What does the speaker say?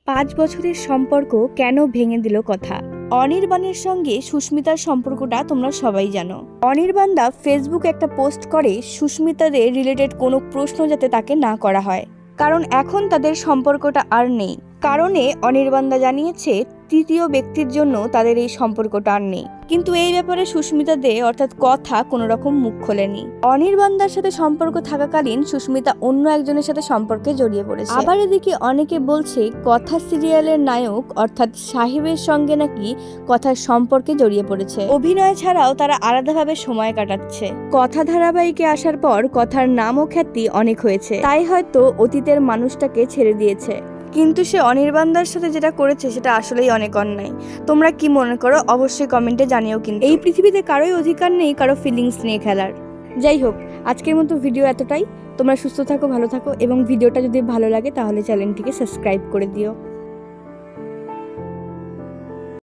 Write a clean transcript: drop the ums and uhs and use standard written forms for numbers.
5 বছরের সম্পর্ক কেন ভেঙে দিল কথা। অনির্বাণের সঙ্গে সুস্মিতার সম্পর্কটা তোমরা সবাই জানো। অনির্বাণদা ফেসবুকে একটা পোস্ট করে সুস্মিতাদের রিলেটেড কোনো প্রশ্ন যাতে তাকে না করা হয়, কারণ এখন তাদের সম্পর্কটা আর নেই। কারণে অনির্বাণদা জানিয়েছে তৃতীয় ব্যক্তির জন্য তাদের এই সম্পর্কটা আর নেই। কিন্তু এই ব্যাপারে সুস্মিতা দে অর্থাৎ কথা কোনো রকম মুখ খোলেনি। অনির্বাণদার সাথে সম্পর্ক থাকাকালীন সুস্মিতা অন্য একজনের সাথে সম্পর্কে জড়িয়ে পড়েছে। আবার এদিকে অনেকে বলছে কথা সিরিয়ালের নায়ক অর্থাৎ সাহেবের সঙ্গে নাকি কথার সম্পর্কে জড়িয়ে পড়েছে। অভিনয় ছাড়াও তারা আলাদাভাবে সময় কাটাচ্ছে। কথা ধারাবাহিকে আসার পর কথার নাম ও খ্যাতি অনেক হয়েছে, তাই হয়তো অতীতের মানুষটাকে ছেড়ে দিয়েছে। কিন্তু সে অনির্বাণদার সাথে যেটা করেছে সেটা আসলেই অনেক অন্যায়। তোমরা কি মনে করো অবশ্যই কমেন্টে জানিও। কিন্তু এই পৃথিবীতে কারোই অধিকার নেই কারো ফিলিংস নিয়ে খেলার। যাই হোক, আজকের মতো ভিডিও এতটাই। তোমরা সুস্থ থাকো, ভালো থাকো, এবং ভিডিওটা যদি ভালো লাগে তাহলে চ্যানেলটিকে সাবস্ক্রাইব করে দিও।